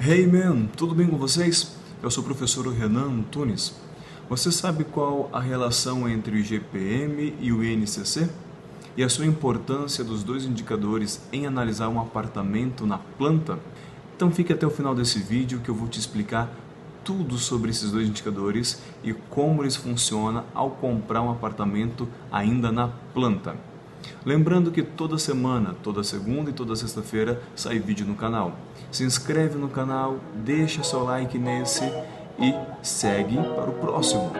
Hey man, tudo bem com vocês? Eu sou o professor Renan Antunes. Você sabe qual a relação entre o IGPM e o INCC? E a sua importância dos dois indicadores em analisar um apartamento na planta? Então fique até o final desse vídeo que eu vou te explicar tudo sobre esses dois indicadores e como eles funcionam ao comprar um apartamento ainda na planta. Lembrando que toda semana, toda segunda e toda sexta-feira sai vídeo no canal. Se inscreve no canal, deixa seu like nesse e segue para o próximo.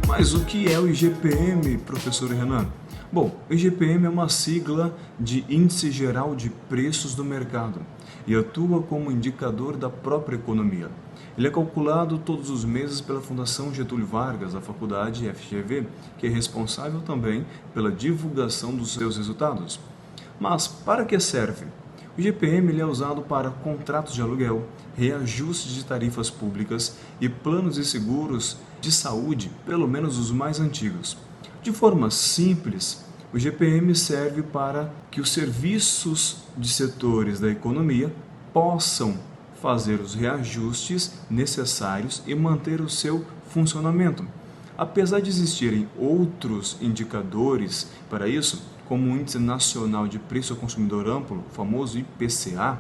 Mas o que é o IGPM, professor Renan? Bom, o IGPM é uma sigla de Índice Geral de Preços do Mercado e atua como indicador da própria economia. Ele é calculado todos os meses pela Fundação Getúlio Vargas, da Faculdade FGV, que é responsável também pela divulgação dos seus resultados. Mas para que serve? O IGPM é usado para contratos de aluguel, reajustes de tarifas públicas e planos de seguros de saúde, pelo menos os mais antigos. De forma simples, o IGPM serve para que os serviços de setores da economia possam fazer os reajustes necessários e manter o seu funcionamento. Apesar de existirem outros indicadores para isso, como o Índice Nacional de Preço ao Consumidor Amplo, o famoso IPCA,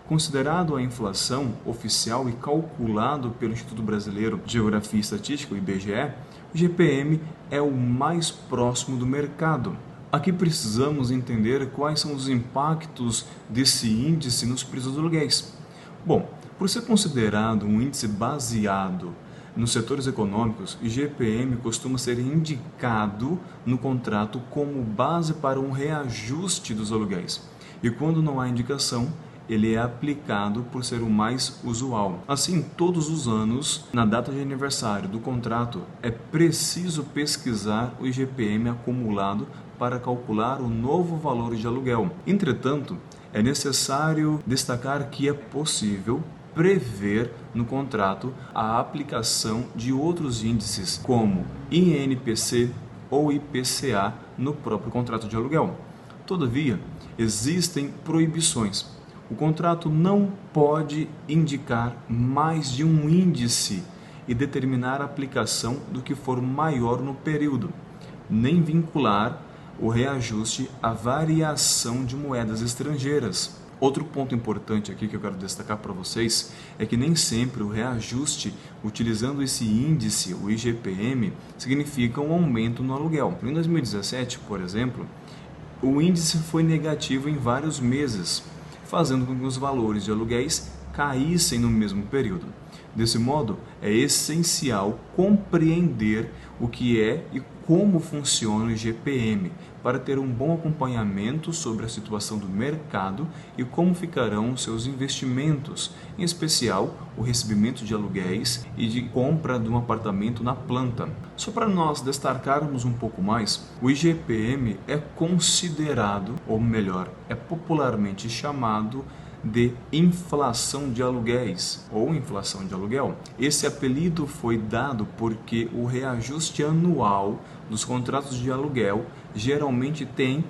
considerado a inflação oficial e calculado pelo Instituto Brasileiro de Geografia e Estatística, o IBGE, o IGPM é o mais próximo do mercado. Aqui precisamos entender quais são os impactos desse índice nos preços dos aluguéis. Bom, por ser considerado um índice baseado nos setores econômicos, o IGPM costuma ser indicado no contrato como base para um reajuste dos aluguéis. E quando não há indicação, ele é aplicado por ser o mais usual. Assim, todos os anos, na data de aniversário do contrato, é preciso pesquisar o IGPM acumulado para calcular o novo valor de aluguel. Entretanto, é necessário destacar que é possível prever no contrato a aplicação de outros índices, como INPC ou IPCA, no próprio contrato de aluguel. Todavia, existem proibições. O contrato não pode indicar mais de um índice e determinar a aplicação do que for maior no período, nem vincular o reajuste à variação de moedas estrangeiras. Outro ponto importante aqui que eu quero destacar para vocês é que nem sempre o reajuste utilizando esse índice, o IGPM, significa um aumento no aluguel. Em 2017, por exemplo, o índice foi negativo em vários meses, fazendo com que os valores de aluguéis caíssem no mesmo período. Desse modo, é essencial compreender o que é e como funciona o IGPM para ter um bom acompanhamento sobre a situação do mercado e como ficarão os seus investimentos, em especial o recebimento de aluguéis e de compra de um apartamento na planta. Só para nós destacarmos um pouco mais, o IGPM é considerado, ou melhor, é popularmente chamado de inflação de aluguéis ou inflação de aluguel. Esse apelido foi dado porque o reajuste anual dos contratos de aluguel geralmente tem,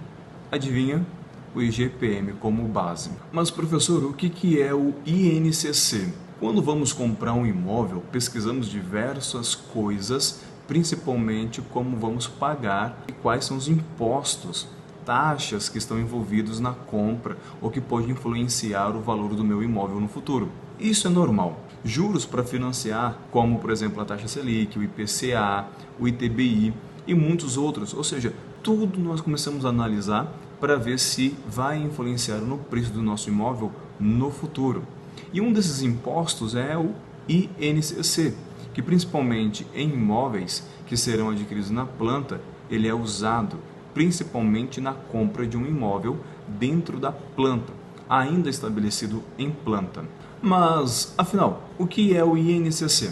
adivinha, o IGPM como base. Mas professor, o que é o INCC? Quando vamos comprar um imóvel, pesquisamos diversas coisas, principalmente como vamos pagar e quais são os impostos, taxas que estão envolvidos na compra ou que pode influenciar o valor do meu imóvel no futuro. Isso é normal. Juros para financiar, como por exemplo a taxa Selic, o IPCA, o ITBI e muitos outros, ou seja, tudo nós começamos a analisar para ver se vai influenciar no preço do nosso imóvel no futuro. E um desses impostos é o INCC, que principalmente em imóveis que serão adquiridos na planta, ele é usado principalmente na compra de um imóvel dentro da planta, ainda estabelecido em planta. Mas, afinal, o que é o INCC?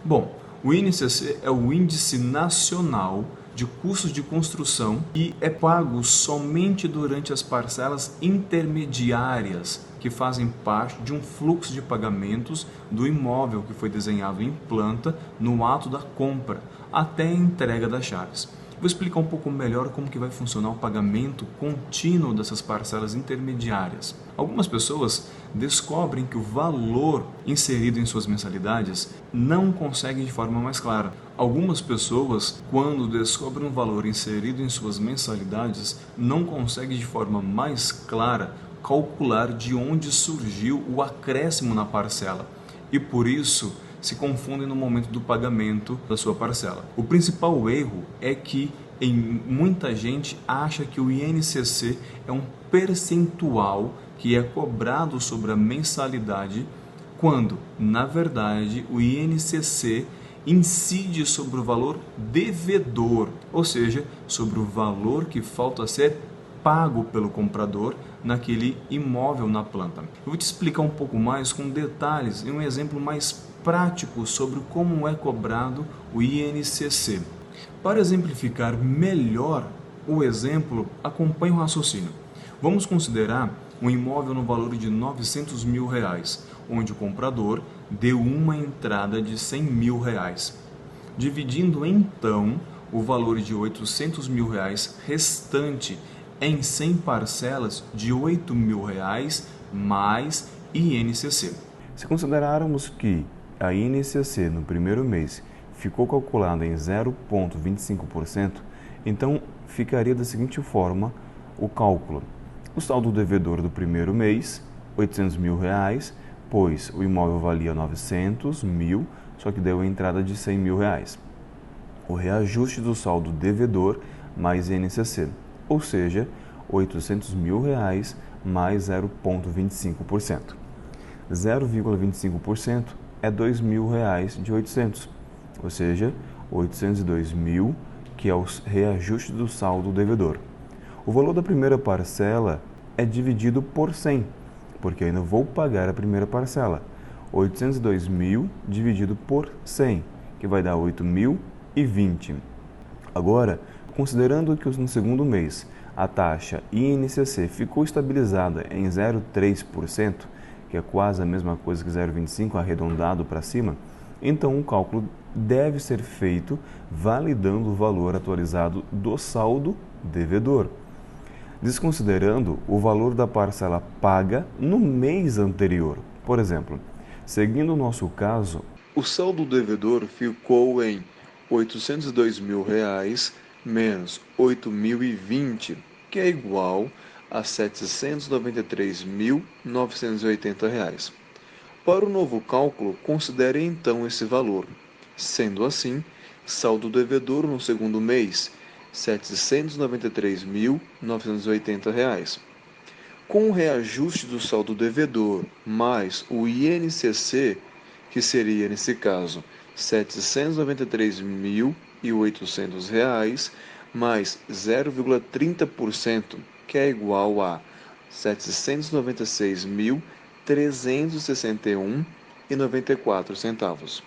Bom, o INCC é o Índice Nacional de Custos de Construção e é pago somente durante as parcelas intermediárias que fazem parte de um fluxo de pagamentos do imóvel que foi desenhado em planta no ato da compra até a entrega das chaves. Vou explicar um pouco melhor como que vai funcionar o pagamento contínuo dessas parcelas intermediárias. Algumas pessoas descobrem que o valor inserido em suas mensalidades não conseguem de forma mais clara. Algumas pessoas, quando descobrem um valor inserido em suas mensalidades, não conseguem de forma mais clara calcular de onde surgiu o acréscimo na parcela e por isso se confundem no momento do pagamento da sua parcela. O principal erro é que muita gente acha que o INCC é um percentual que é cobrado sobre a mensalidade, quando, na verdade, o INCC incide sobre o valor devedor, ou seja, sobre o valor que falta a ser pago pelo comprador naquele imóvel na planta. Eu vou te explicar um pouco mais com detalhes e um exemplo mais prático sobre como é cobrado o INCC. Para exemplificar melhor o exemplo, acompanhe o raciocínio. Vamos considerar um imóvel no valor de R$900 mil, onde o comprador deu uma entrada de R$100 mil, dividindo então o valor de R$800 mil restante em 100 parcelas de R$8 mil mais INCC. Se considerarmos que a INCC no primeiro mês ficou calculada em 0,25%, então ficaria da seguinte forma o cálculo. O saldo devedor do primeiro mês, R$800 mil, pois o imóvel valia 900 mil, só que deu a entrada de 100 mil. O reajuste do saldo devedor mais INCC, ou seja, R$800 mil mais 0,25%. 0,25% é R$2 mil de 800, ou seja, 802 mil, que é o reajuste do saldo devedor. O valor da primeira parcela é dividido por 100, porque eu ainda vou pagar a primeira parcela. 802 mil dividido por 100, que vai dar 8.020. Agora, considerando que no segundo mês a taxa INCC ficou estabilizada em 0,3%, que é quase a mesma coisa que 0,25 arredondado para cima, então o cálculo deve ser feito validando o valor atualizado do saldo devedor, desconsiderando o valor da parcela paga no mês anterior. Por exemplo, seguindo o nosso caso, o saldo devedor ficou em R$802 mil menos 8.020, que é igual a R$ 793.980. Para o novo cálculo, considere então esse valor. Sendo assim, saldo devedor no segundo mês, R$ 793.980. Com o reajuste do saldo devedor mais o INCC, que seria nesse caso R$ 793.800 mais 0,30%, que é igual a R$ 796.361,94.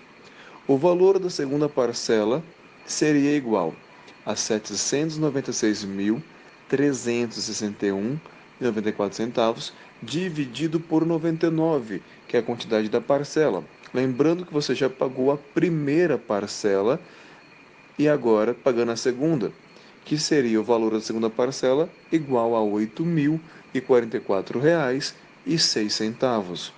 O valor da segunda parcela seria igual a R$ 796.361,94 dividido por 99, que é a quantidade da parcela. Lembrando que você já pagou a primeira parcela e agora pagando a segunda, que seria o valor da segunda parcela igual a R$ 8.044,06.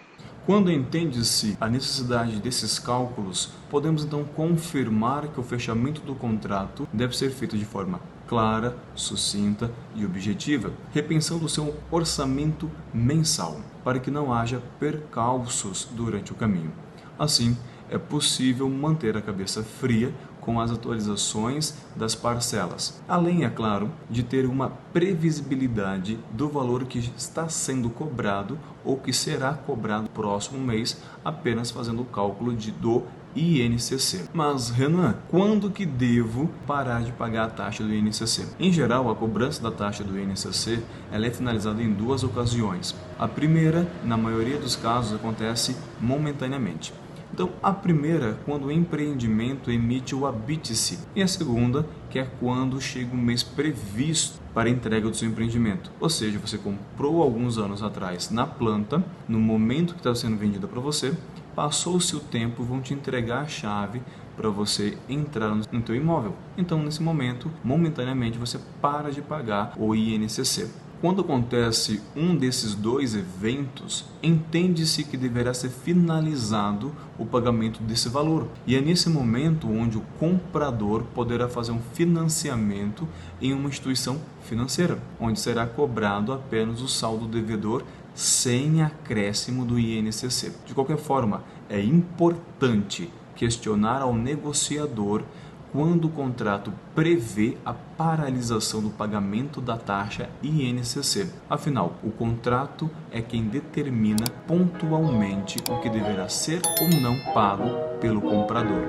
Quando entende-se a necessidade desses cálculos, podemos então confirmar que o fechamento do contrato deve ser feito de forma clara, sucinta e objetiva, repensando o seu orçamento mensal, para que não haja percalços durante o caminho. Assim, é possível manter a cabeça fria com as atualizações das parcelas, além, é claro, de ter uma previsibilidade do valor que está sendo cobrado ou que será cobrado no próximo mês, apenas fazendo o cálculo do INCC. Mas, Renan, quando que devo parar de pagar a taxa do INCC? Em geral, a cobrança da taxa do INCC ela é finalizada em duas ocasiões. A primeira, na maioria dos casos, acontece momentaneamente. Então, a primeira é quando o empreendimento emite o habite-se, e a segunda, que é quando chega o mês previsto para a entrega do seu empreendimento. Ou seja, você comprou alguns anos atrás na planta, no momento que está sendo vendida para você, passou-se o tempo, vão te entregar a chave para você entrar no teu imóvel. Então, nesse momento, momentaneamente, você para de pagar o INCC. Quando acontece um desses dois eventos, entende-se que deverá ser finalizado o pagamento desse valor. E é nesse momento onde o comprador poderá fazer um financiamento em uma instituição financeira, onde será cobrado apenas o saldo devedor sem acréscimo do INCC. De qualquer forma, é importante questionar ao negociador quando o contrato prevê a paralisação do pagamento da taxa INCC. Afinal, o contrato é quem determina pontualmente o que deverá ser ou não pago pelo comprador.